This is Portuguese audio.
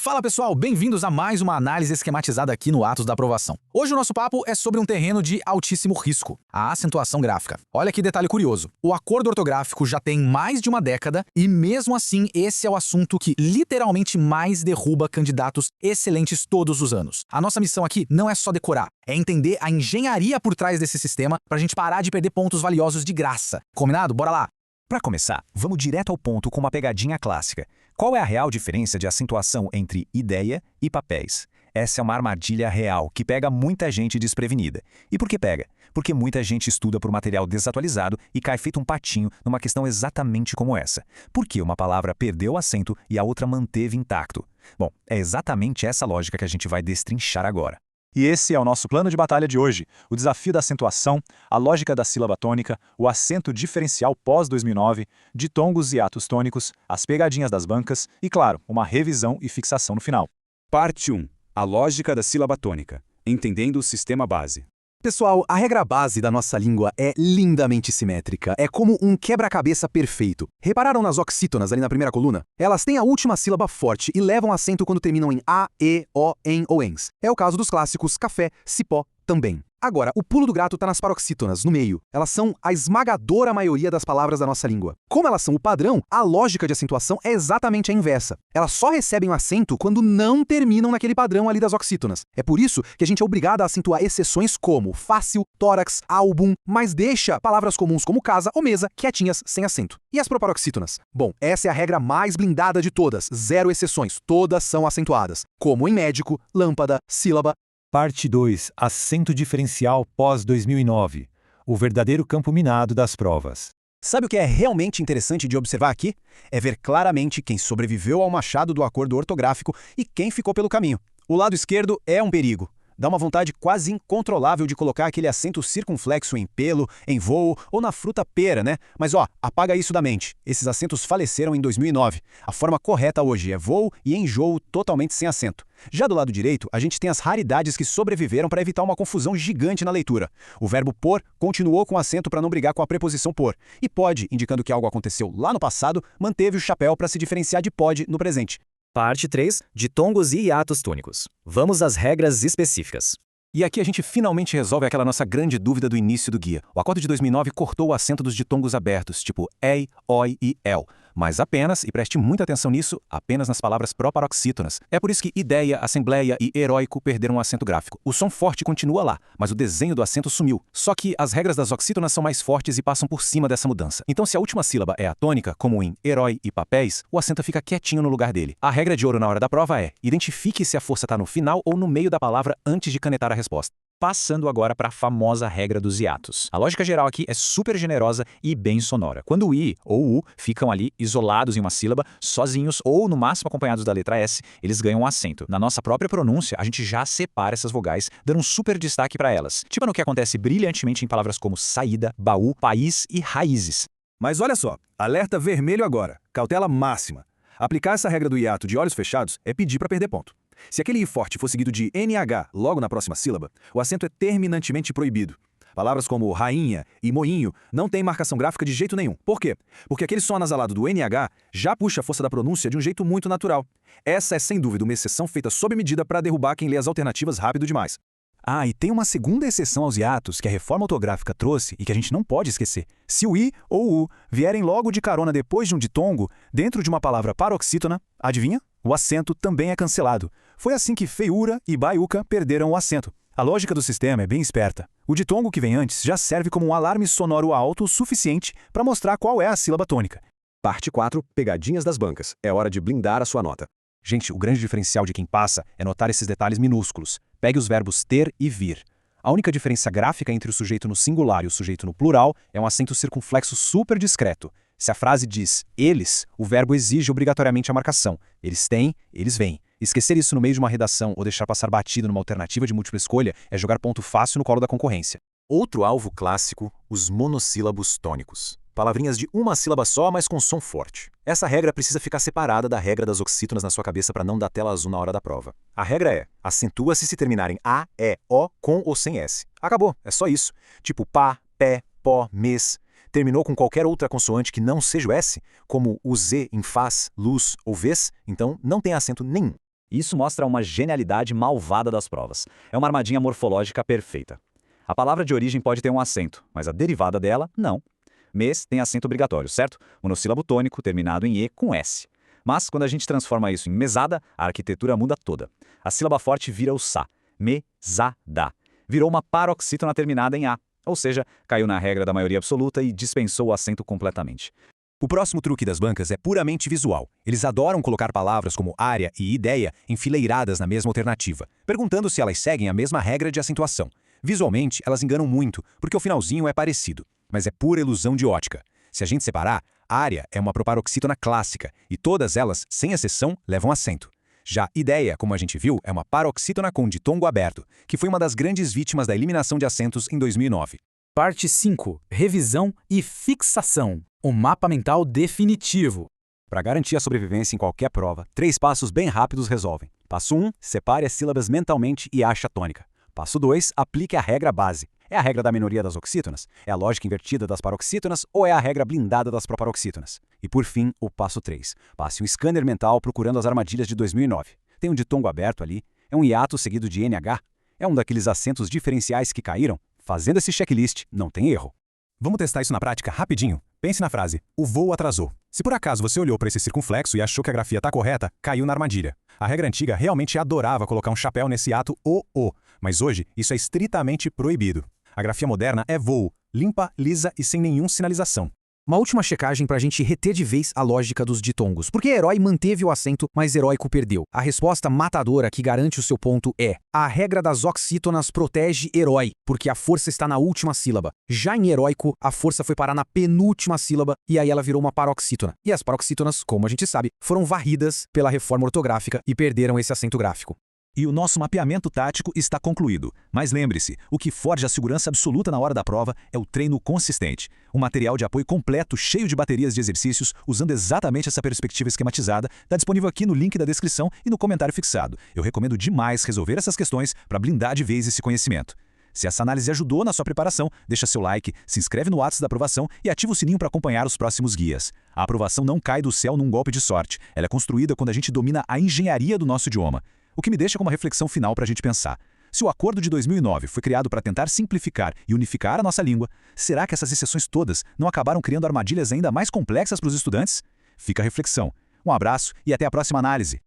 Fala pessoal, bem-vindos a mais uma análise esquematizada aqui no Atos da Aprovação. Hoje o nosso papo é sobre um terreno de altíssimo risco, a acentuação gráfica. Olha que detalhe curioso, o acordo ortográfico já tem mais de uma década e mesmo assim esse é o assunto que literalmente mais derruba candidatos excelentes todos os anos. A nossa missão aqui não é só decorar, é entender a engenharia por trás desse sistema pra gente parar de perder pontos valiosos de graça. Combinado? Bora lá! Para começar, vamos direto ao ponto com uma pegadinha clássica. Qual é a real diferença de acentuação entre ideia e papéis? Essa é uma armadilha real que pega muita gente desprevenida. E por que pega? Porque muita gente estuda por material desatualizado e cai feito um patinho numa questão exatamente como essa. Por que uma palavra perdeu o acento e a outra manteve intacto? Bom, é exatamente essa lógica que a gente vai destrinchar agora. E esse é o nosso plano de batalha de hoje, o desafio da acentuação, a lógica da sílaba tônica, o acento diferencial pós-2009, ditongos e atos tônicos, as pegadinhas das bancas e, claro, uma revisão e fixação no final. Parte 1. A lógica da sílaba tônica, entendendo o sistema base. Pessoal, a regra base da nossa língua é lindamente simétrica. É como um quebra-cabeça perfeito. Repararam nas oxítonas ali na primeira coluna? Elas têm a última sílaba forte e levam acento quando terminam em a, e, o, em ou ens. É o caso dos clássicos café, cipó, também. Agora, o pulo do gato está nas paroxítonas, no meio. Elas são a esmagadora maioria das palavras da nossa língua. Como elas são o padrão, a lógica de acentuação é exatamente a inversa. Elas só recebem o acento quando não terminam naquele padrão ali das oxítonas. É por isso que a gente é obrigado a acentuar exceções como fácil, tórax, álbum, mas deixa palavras comuns como casa ou mesa quietinhas, sem acento. E as proparoxítonas? Bom, essa é a regra mais blindada de todas, zero exceções, todas são acentuadas. Como em médico, lâmpada, sílaba. Parte 2. Acento diferencial pós-2009. O verdadeiro campo minado das provas. Sabe o que é realmente interessante de observar aqui? É ver claramente quem sobreviveu ao machado do acordo ortográfico e quem ficou pelo caminho. O lado esquerdo é um perigo. Dá uma vontade quase incontrolável de colocar aquele acento circunflexo em pelo, em voo ou na fruta pera, né? Mas apaga isso da mente. Esses acentos faleceram em 2009. A forma correta hoje é voo e enjoo totalmente sem acento. Já do lado direito, a gente tem as raridades que sobreviveram para evitar uma confusão gigante na leitura. O verbo por continuou com acento para não brigar com a preposição por. E pode, indicando que algo aconteceu lá no passado, manteve o chapéu para se diferenciar de pode no presente. Parte 3. Ditongos e hiatos tônicos. Vamos às regras específicas. E aqui a gente finalmente resolve aquela nossa grande dúvida do início do guia. O acordo de 2009 cortou o acento dos ditongos abertos, tipo ei, oi e el. Mas apenas, e preste muita atenção nisso, apenas nas palavras proparoxítonas. É por isso que ideia, assembleia e heróico perderam o acento gráfico. O som forte continua lá, mas o desenho do acento sumiu. Só que as regras das oxítonas são mais fortes e passam por cima dessa mudança. Então se a última sílaba é atônica, como em herói e papéis, o acento fica quietinho no lugar dele. A regra de ouro na hora da prova é: identifique se a força está no final ou no meio da palavra antes de canetar a resposta. Passando agora para a famosa regra dos hiatos. A lógica geral aqui é super generosa e bem sonora. Quando o i ou o u ficam ali isolados em uma sílaba, sozinhos ou no máximo acompanhados da letra S, eles ganham um acento. Na nossa própria pronúncia, a gente já separa essas vogais, dando um super destaque para elas. Tipo no que acontece brilhantemente em palavras como saída, baú, país e raízes. Mas olha só, alerta vermelho agora, cautela máxima. Aplicar essa regra do hiato de olhos fechados é pedir para perder ponto. Se aquele i forte for seguido de NH logo na próxima sílaba, o acento é terminantemente proibido. Palavras como rainha e moinho não têm marcação gráfica de jeito nenhum. Por quê? Porque aquele som anasalado do NH já puxa a força da pronúncia de um jeito muito natural. Essa é sem dúvida uma exceção feita sob medida para derrubar quem lê as alternativas rápido demais. E tem uma segunda exceção aos hiatos que a reforma ortográfica trouxe e que a gente não pode esquecer. Se o i ou o u vierem logo de carona depois de um ditongo, dentro de uma palavra paroxítona, adivinha? O acento também é cancelado. Foi assim que feiura e baiuca perderam o acento. A lógica do sistema é bem esperta. O ditongo que vem antes já serve como um alarme sonoro alto o suficiente para mostrar qual é a sílaba tônica. Parte 4. Pegadinhas das bancas. É hora de blindar a sua nota. Gente, o grande diferencial de quem passa é notar esses detalhes minúsculos. Pegue os verbos ter e vir. A única diferença gráfica entre o sujeito no singular e o sujeito no plural é um acento circunflexo super discreto. Se a frase diz eles, o verbo exige obrigatoriamente a marcação. Eles têm, eles vêm. Esquecer isso no meio de uma redação ou deixar passar batido numa alternativa de múltipla escolha é jogar ponto fácil no colo da concorrência. Outro alvo clássico, os monossílabos tônicos. Palavrinhas de uma sílaba só, mas com som forte. Essa regra precisa ficar separada da regra das oxítonas na sua cabeça para não dar tela azul na hora da prova. A regra é: acentua-se se terminar em A, E, O, com ou sem S. Acabou, é só isso. Tipo pá, pé, pó, mês. Terminou com qualquer outra consoante que não seja o S, como o Z em faz, luz ou vez, então não tem acento nenhum. Isso mostra uma genialidade malvada das provas. É uma armadilha morfológica perfeita. A palavra de origem pode ter um acento, mas a derivada dela, não. Mês tem acento obrigatório, certo? Monossílabo tônico terminado em E com S. Mas, quando a gente transforma isso em mesada, a arquitetura muda toda. A sílaba forte vira o sa. Mesada. Virou uma paroxítona terminada em A, ou seja, caiu na regra da maioria absoluta e dispensou o acento completamente. O próximo truque das bancas é puramente visual. Eles adoram colocar palavras como área e ideia enfileiradas na mesma alternativa, perguntando se elas seguem a mesma regra de acentuação. Visualmente, elas enganam muito, porque o finalzinho é parecido, mas é pura ilusão de ótica. Se a gente separar, área é uma proparoxítona clássica, e todas elas, sem exceção, levam acento. Já ideia, como a gente viu, é uma paroxítona com ditongo aberto, que foi uma das grandes vítimas da eliminação de acentos em 2009. Parte 5. Revisão e fixação. O mapa mental definitivo. Para garantir a sobrevivência em qualquer prova, 3 passos bem rápidos resolvem. Passo 1, separe as sílabas mentalmente e ache a tônica. Passo 2, aplique a regra base. É a regra da minoria das oxítonas? É a lógica invertida das paroxítonas ou é a regra blindada das proparoxítonas? E por fim, o passo 3. Passe um scanner mental procurando as armadilhas de 2009. Tem um ditongo aberto ali? É um hiato seguido de NH? É um daqueles acentos diferenciais que caíram? Fazendo esse checklist, não tem erro. Vamos testar isso na prática rapidinho? Pense na frase, o voo atrasou. Se por acaso você olhou para esse circunflexo e achou que a grafia está correta, caiu na armadilha. A regra antiga realmente adorava colocar um chapéu nesse ato o, mas hoje isso é estritamente proibido. A grafia moderna é voo, limpa, lisa e sem nenhuma sinalização. Uma última checagem pra gente reter de vez a lógica dos ditongos. Porque herói manteve o acento, mas heróico perdeu. A resposta matadora que garante o seu ponto é: a regra das oxítonas protege herói, porque a força está na última sílaba. Já em heróico, a força foi parar na penúltima sílaba e aí ela virou uma paroxítona. E as paroxítonas, como a gente sabe, foram varridas pela reforma ortográfica e perderam esse acento gráfico. E o nosso mapeamento tático está concluído. Mas lembre-se, o que forja a segurança absoluta na hora da prova é o treino consistente. Um material de apoio completo, cheio de baterias de exercícios, usando exatamente essa perspectiva esquematizada, está disponível aqui no link da descrição e no comentário fixado. Eu recomendo demais resolver essas questões para blindar de vez esse conhecimento. Se essa análise ajudou na sua preparação, deixa seu like, se inscreve no WhatsApp da aprovação e ativa o sininho para acompanhar os próximos guias. A aprovação não cai do céu num golpe de sorte. Ela é construída quando a gente domina a engenharia do nosso idioma. O que me deixa com uma reflexão final para a gente pensar. Se o Acordo de 2009 foi criado para tentar simplificar e unificar a nossa língua, será que essas exceções todas não acabaram criando armadilhas ainda mais complexas para os estudantes? Fica a reflexão. Um abraço e até a próxima análise.